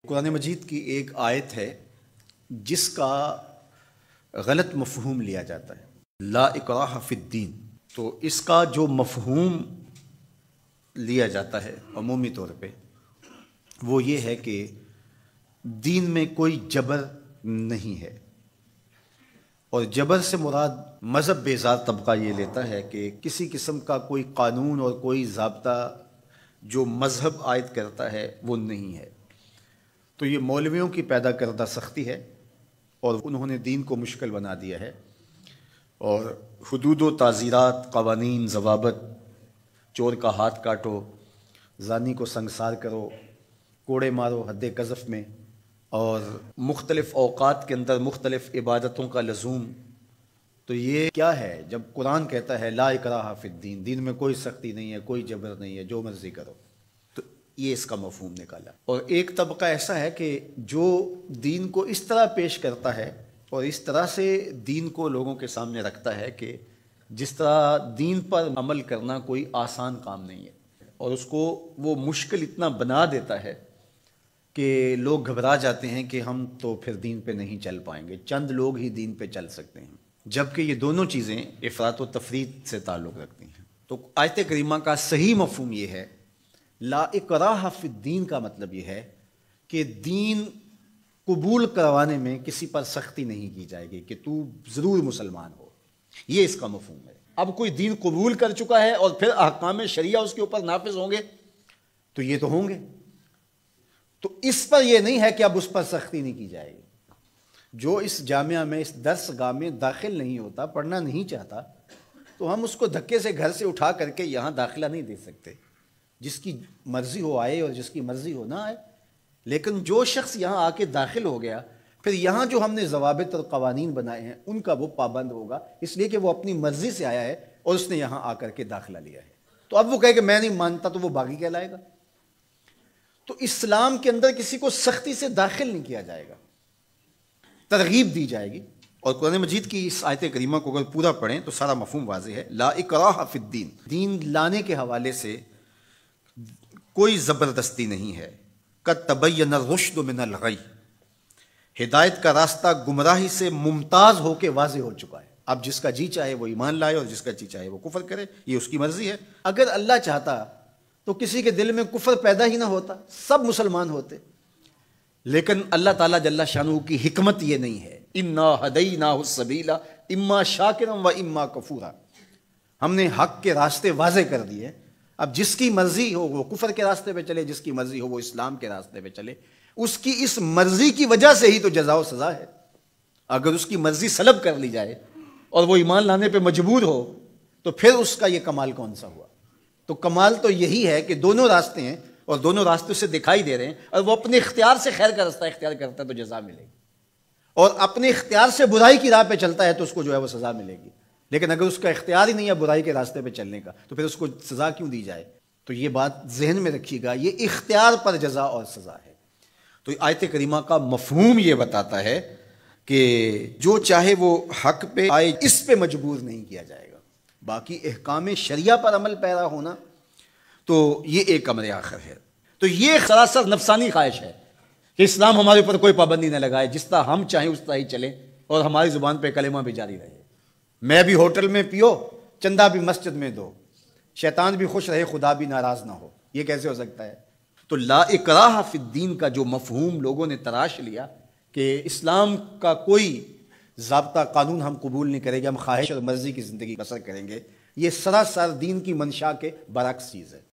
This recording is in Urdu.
قرآن مجید کی ایک آیت ہے جس کا غلط مفہوم لیا جاتا ہے، لا اکراہ فی الدین۔ تو اس کا جو مفہوم لیا جاتا ہے عمومی طور پہ وہ یہ ہے کہ دین میں کوئی جبر نہیں ہے، اور جبر سے مراد مذہب بیزار طبقہ یہ لیتا ہے کہ کسی قسم کا کوئی قانون اور کوئی ضابطہ جو مذہب عائد کرتا ہے وہ نہیں ہے۔ تو یہ مولویوں کی پیدا کردہ سختی ہے اور انہوں نے دین کو مشکل بنا دیا ہے، اور حدود و تعزیرات، قوانین، ضوابط، چور کا ہاتھ کاٹو، زانی کو سنگسار کرو، کوڑے مارو حد قذف میں، اور مختلف اوقات کے اندر مختلف عبادتوں کا لزوم۔ تو یہ کیا ہے جب قرآن کہتا ہے لا اکراہ فی الدین، دین میں کوئی سختی نہیں ہے، کوئی جبر نہیں ہے، جو مرضی کرو، تو یہ اس کا مفہوم نکالا۔ اور ایک طبقہ ایسا ہے کہ جو دین کو اس طرح پیش کرتا ہے اور اس طرح سے دین کو لوگوں کے سامنے رکھتا ہے کہ جس طرح دین پر عمل کرنا کوئی آسان کام نہیں ہے، اور اس کو وہ مشکل اتنا بنا دیتا ہے کہ لوگ گھبرا جاتے ہیں کہ ہم تو پھر دین پہ نہیں چل پائیں گے، چند لوگ ہی دین پہ چل سکتے ہیں، جبکہ یہ دونوں چیزیں افراط و تفریط سے تعلق رکھتی ہیں۔ تو آیت کریمہ کا صحیح مفہوم یہ ہے، لا اکراہ فی الدین کا مطلب یہ ہے کہ دین قبول کروانے میں کسی پر سختی نہیں کی جائے گی کہ تو ضرور مسلمان ہو، یہ اس کا مفہوم ہے۔ اب کوئی دین قبول کر چکا ہے اور پھر احکام شریعہ اس کے اوپر نافذ ہوں گے تو یہ تو ہوں گے، تو اس پر یہ نہیں ہے کہ اب اس پر سختی نہیں کی جائے گی۔ جو اس جامعہ میں، اس درس گاہ میں داخل نہیں ہوتا، پڑھنا نہیں چاہتا، تو ہم اس کو دھکے سے گھر سے اٹھا کر کے یہاں داخلہ نہیں دے سکتے۔ جس کی مرضی ہو آئے اور جس کی مرضی ہو نہ آئے، لیکن جو شخص یہاں آ کے داخل ہو گیا، پھر یہاں جو ہم نے ضوابط اور قوانین بنائے ہیں ان کا وہ پابند ہوگا، اس لیے کہ وہ اپنی مرضی سے آیا ہے اور اس نے یہاں آ کر کے داخلہ لیا ہے۔ تو اب وہ کہے کہ میں نہیں مانتا تو وہ باغی کہلائے گا۔ تو اسلام کے اندر کسی کو سختی سے داخل نہیں کیا جائے گا، ترغیب دی جائے گی۔ اور قرآن مجید کی اس آیت کریمہ کو اگر پورا پڑھیں تو سارا مفہوم واضح ہے، لا اکراہ فی الدین، دین لانے کے حوالے سے کوئی زبردستی نہیں ہے۔ قد تبین الرشد من الغی، ہدایت کا راستہ گمراہی سے ممتاز ہو کے واضح ہو چکا ہے۔ اب جس کا جی چاہے وہ ایمان لائے اور جس کا جی چاہے وہ کفر کرے، یہ اس کی مرضی ہے۔ اگر اللہ چاہتا تو کسی کے دل میں کفر پیدا ہی نہ ہوتا، سب مسلمان ہوتے، لیکن اللہ تعالیٰ جل شانہ کی حکمت یہ نہیں ہے۔ انا ہدیناہ السبیل اما شاکرا و اما کفورا، ہم نے حق کے راستے واضح کر دیے۔ اب جس کی مرضی ہو وہ کفر کے راستے پہ چلے، جس کی مرضی ہو وہ اسلام کے راستے پہ چلے، اس کی اس مرضی کی وجہ سے ہی تو جزا و سزا ہے۔ اگر اس کی مرضی سلب کر لی جائے اور وہ ایمان لانے پہ مجبور ہو تو پھر اس کا یہ کمال کون سا ہوا؟ تو کمال تو یہی ہے کہ دونوں راستے ہیں اور دونوں راستے سے دکھائی دے رہے ہیں، اور وہ اپنے اختیار سے خیر کا راستہ اختیار کرتا ہے تو جزا ملے گی، اور اپنے اختیار سے برائی کی راہ پہ چلتا ہے تو اس کو جو ہے وہ سزا ملے گی۔ لیکن اگر اس کا اختیار ہی نہیں ہے برائی کے راستے پہ چلنے کا تو پھر اس کو سزا کیوں دی جائے؟ تو یہ بات ذہن میں رکھیے گا، یہ اختیار پر جزا اور سزا ہے۔ تو آیت کریمہ کا مفہوم یہ بتاتا ہے کہ جو چاہے وہ حق پہ آئے، اس پہ مجبور نہیں کیا جائے گا۔ باقی احکام شریعہ پر عمل پیرا ہونا تو یہ ایک امر آخر ہے۔ تو یہ سراسر نفسانی خواہش ہے کہ اسلام ہمارے اوپر کوئی پابندی نہ لگائے، جس طرح ہم چاہیں اس طرح ہی چلیں اور ہماری زبان پہ کلمہ بھی جاری رہے۔ میں بھی ہوٹل میں پیو، چندہ بھی مسجد میں دو، شیطان بھی خوش رہے، خدا بھی ناراض نہ ہو، یہ کیسے ہو سکتا ہے؟ تو لا اکراہ فی الدین کا جو مفہوم لوگوں نے تراش لیا کہ اسلام کا کوئی ضابطہ قانون ہم قبول نہیں کریں گے، ہم خواہش اور مرضی کی زندگی بسر کریں گے، یہ سراسر دین کی منشا کے برعکس چیز ہے۔